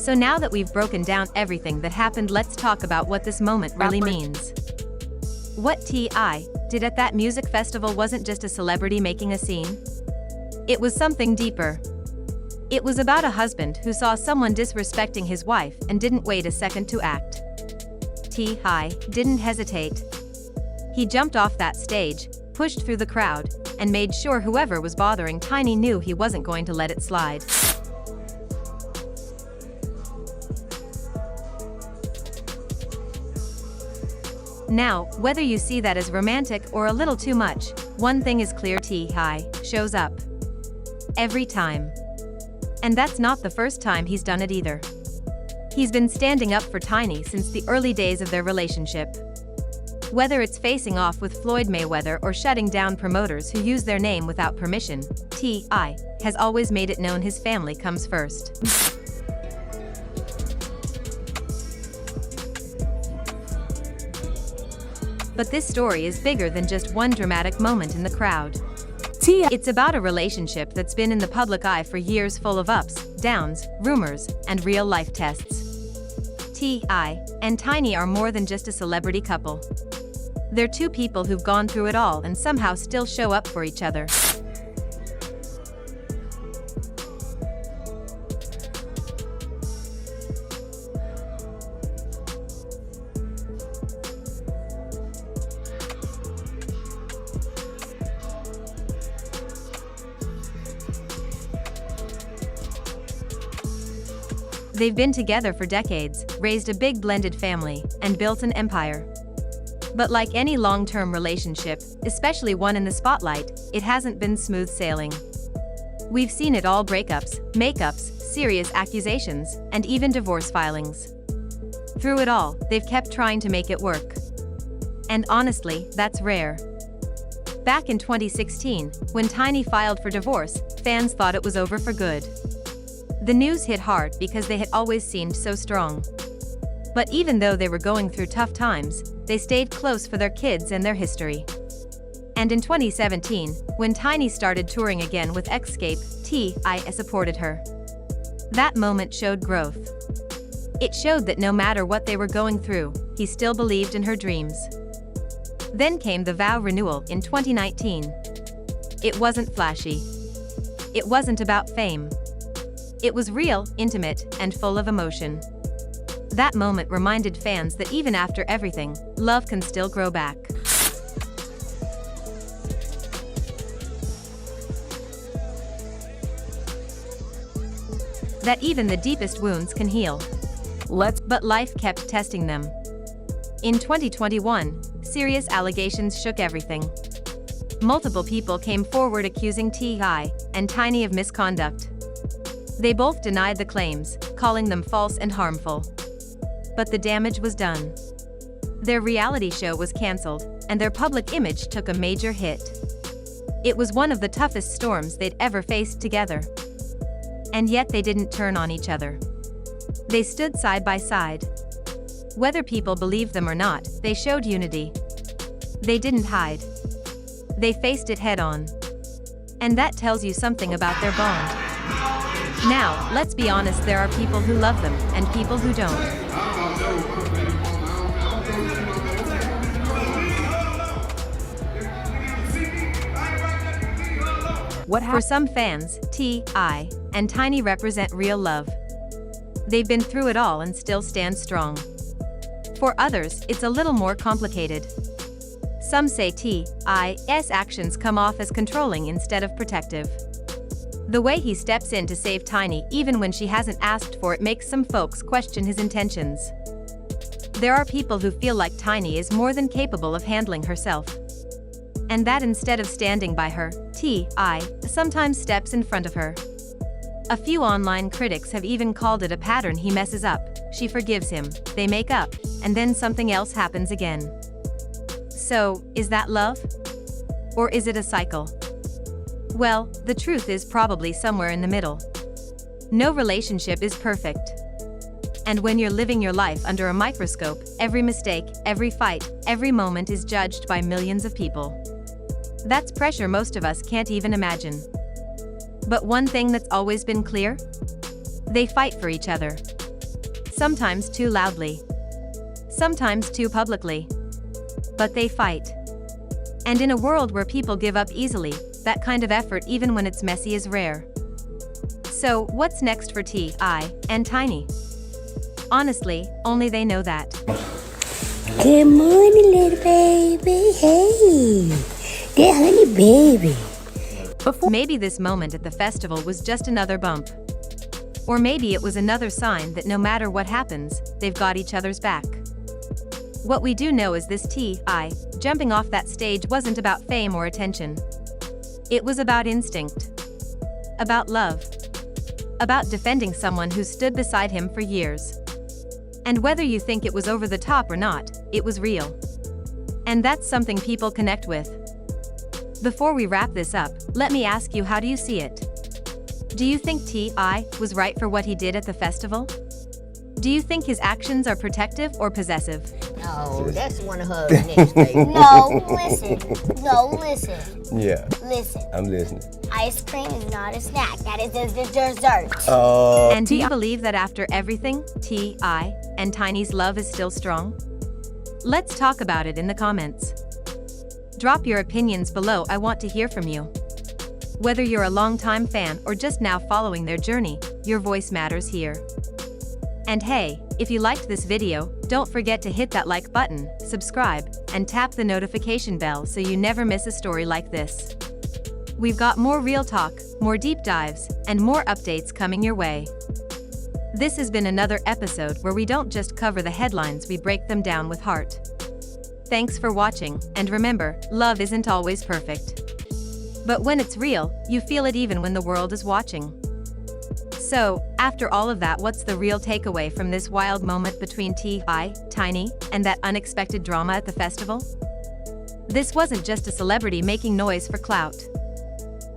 So now that we've broken down everything that happened, let's talk about what this moment really means. What T.I. did at that music festival wasn't just a celebrity making a scene. It was something deeper. It was about a husband who saw someone disrespecting his wife and didn't wait a second to act. T.I. didn't hesitate. He jumped off that stage, pushed through the crowd, and made sure whoever was bothering Tiny knew he wasn't going to let it slide. Now, whether you see that as romantic or a little too much, one thing is clear: T.I. shows up. Every time. And that's not the first time he's done it either. He's been standing up for Tiny since the early days of their relationship. Whether it's facing off with Floyd Mayweather or shutting down promoters who use their name without permission, T.I. has always made it known his family comes first. But this story is bigger than just one dramatic moment in the crowd. It's about a relationship that's been in the public eye for years, full of ups, downs, rumors, and real-life tests. T.I. and Tiny are more than just a celebrity couple. They're two people who've gone through it all and somehow still show up for each other. They've been together for decades, raised a big blended family, and built an empire. But like any long-term relationship, especially one in the spotlight, it hasn't been smooth sailing. We've seen it all: breakups, makeups, serious accusations, and even divorce filings. Through it all, they've kept trying to make it work. And honestly, that's rare. Back in 2016, when Tiny filed for divorce, fans thought it was over for good. The news hit hard because they had always seemed so strong. But even though they were going through tough times, they stayed close for their kids and their history. And in 2017, when Tiny started touring again with Escape, T.I. supported her. That moment showed growth. It showed that no matter what they were going through, he still believed in her dreams. Then came the vow renewal in 2019. It wasn't flashy. It wasn't about fame. It was real, intimate, and full of emotion. That moment reminded fans that even after everything, love can still grow back. That even the deepest wounds can heal. But life kept testing them. In 2021, serious allegations shook everything. Multiple people came forward accusing T.I. and Tiny of misconduct. They both denied the claims, calling them false and harmful. But the damage was done. Their reality show was cancelled, and their public image took a major hit. It was one of the toughest storms they'd ever faced together. And yet they didn't turn on each other. They stood side by side. Whether people believed them or not, they showed unity. They didn't hide. They faced it head-on. And that tells you something about their bond. Now, let's be honest, there are people who love them, and people who don't. For some fans, T.I. and Tiny represent real love. They've been through it all and still stand strong. For others, it's a little more complicated. Some say T.I.'s actions come off as controlling instead of protective. The way he steps in to save Tiny even when she hasn't asked for it makes some folks question his intentions. There are people who feel like Tiny is more than capable of handling herself. And that instead of standing by her, T.I. sometimes steps in front of her. A few online critics have even called it a pattern: he messes up, she forgives him, they make up, and then something else happens again. So, is that love? Or is it a cycle? Well, the truth is probably somewhere in the middle. No relationship is perfect. And when you're living your life under a microscope, every mistake, every fight, every moment is judged by millions of people. That's pressure most of us can't even imagine. But one thing that's always been clear? They fight for each other. sometimes too loudly, sometimes too publicly. But they fight. And in a world where people give up easily, that kind of effort, even when it's messy, is rare. So, what's next for TIandTiny? Honestly, only they know that. Good morning, little baby. Hey, good honey baby. Maybe this moment at the festival was just another bump. Or maybe it was another sign that no matter what happens, they've got each other's back. What we do know is this jumping off that stage wasn't about fame or attention. It was about instinct. About love. About defending someone who stood beside him for years. And whether you think it was over the top or not, it was real. And that's something people connect with. Before we wrap this up, let me ask you, how do you see it? Do you think T.I. was right for what he did at the festival? Do you think his actions are protective or possessive? No, that's one of her next things. No, listen. No, listen. Yeah. Listen. I'm listening. Ice cream is not a snack. That is a dessert. And do you believe that after everything, TIandTiny's love is still strong? Let's talk about it in the comments. Drop your opinions below. I want to hear from you. Whether you're a longtime fan or just now following their journey, your voice matters here. And hey, if you liked this video, don't forget to hit that like button, subscribe, and tap the notification bell so you never miss a story like this. We've got more real talk, more deep dives, and more updates coming your way. This has been another episode where we don't just cover the headlines, we break them down with heart. Thanks for watching, and remember, love isn't always perfect. But when it's real, you feel it even when the world is watching. So, after all of that, what's the real takeaway from this wild moment between TIandTiny and that unexpected drama at the festival? This wasn't just a celebrity making noise for clout.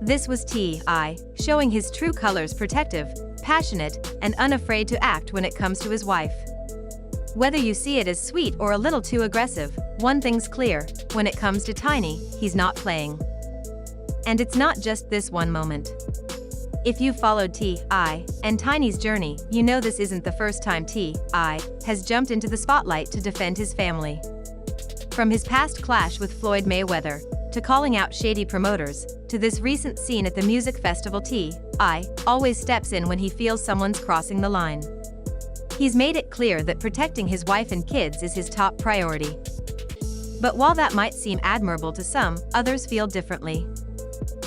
This was T.I. showing his true colors, protective, passionate, and unafraid to act when it comes to his wife. Whether you see it as sweet or a little too aggressive, one thing's clear: when it comes to Tiny, he's not playing. And it's not just this one moment. If you've followed TIandTiny's journey, you know this isn't the first time T.I. has jumped into the spotlight to defend his family. From his past clash with Floyd Mayweather, to calling out shady promoters, to this recent scene at the music festival, T.I. always steps in when he feels someone's crossing the line. He's made it clear that protecting his wife and kids is his top priority. But while that might seem admirable to some, others feel differently.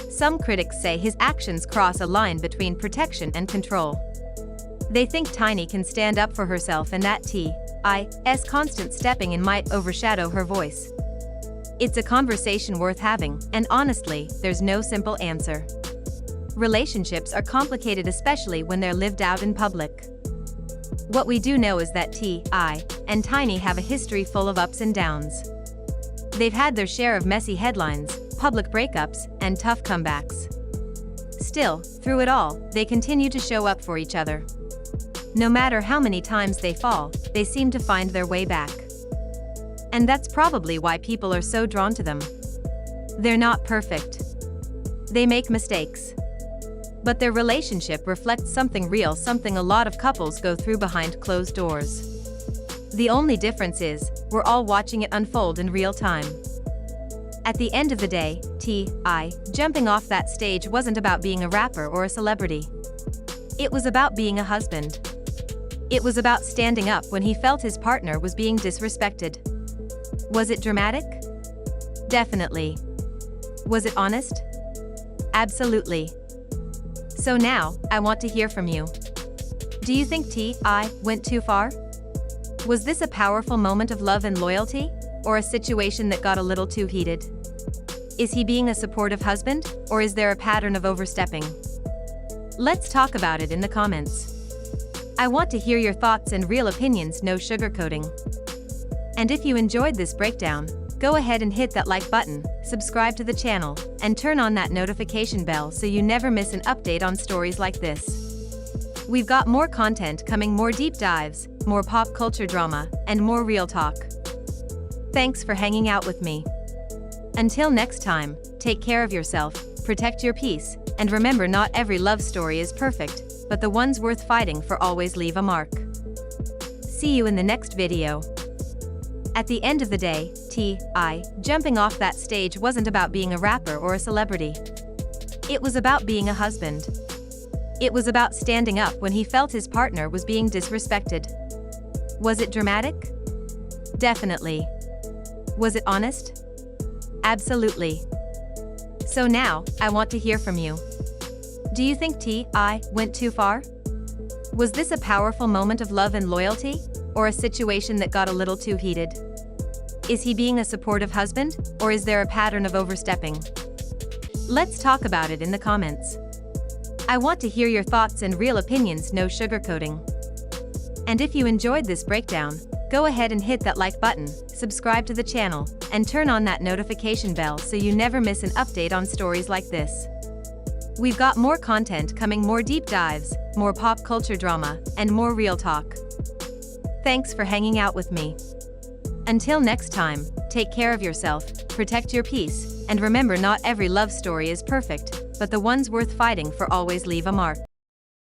Some critics say his actions cross a line between protection and control. They think Tiny can stand up for herself and that T.I.'s constant stepping in might overshadow her voice. It's a conversation worth having, and honestly, there's no simple answer. Relationships are complicated, especially when they're lived out in public. What we do know is that TIandTiny have a history full of ups and downs. They've had their share of messy headlines, public breakups, and tough comebacks. Still, through it all, they continue to show up for each other. No matter how many times they fall, they seem to find their way back. And that's probably why people are so drawn to them. They're not perfect. They make mistakes. But their relationship reflects something real, something a lot of couples go through behind closed doors. The only difference is, we're all watching it unfold in real time. At the end of the day, T.I. jumping off that stage wasn't about being a rapper or a celebrity. It was about being a husband. It was about standing up when he felt his partner was being disrespected. Was it dramatic? Definitely. Was it honest? Absolutely. So now, I want to hear from you. Do you think T.I. went too far? Was this a powerful moment of love and loyalty, or a situation that got a little too heated? Is he being a supportive husband, or is there a pattern of overstepping? Let's talk about it in the comments. I want to hear your thoughts and real opinions, no sugarcoating. And if you enjoyed this breakdown, go ahead and hit that like button, subscribe to the channel, and turn on that notification bell so you never miss an update on stories like this. We've got more content coming, more deep dives, more pop culture drama, and more real talk. Thanks for hanging out with me. Until next time, take care of yourself, protect your peace, and remember, not every love story is perfect, but the ones worth fighting for always leave a mark. See you in the next video. At the end of the day, T.I. jumping off that stage wasn't about being a rapper or a celebrity. It was about being a husband. It was about standing up when he felt his partner was being disrespected. Was it dramatic? Definitely. Was it honest? Absolutely. So now, I want to hear from you. Do you think T.I. went too far? Was this a powerful moment of love and loyalty, or a situation that got a little too heated? Is he being a supportive husband, or is there a pattern of overstepping? Let's talk about it in the comments. I want to hear your thoughts and real opinions, no sugarcoating. And if you enjoyed this breakdown, go ahead and hit that like button, subscribe to the channel, and turn on that notification bell so you never miss an update on stories like this. We've got more content coming, more deep dives, more pop culture drama, and more real talk. Thanks for hanging out with me. Until next time, take care of yourself, protect your peace, and remember, not every love story is perfect, but the ones worth fighting for always leave a mark.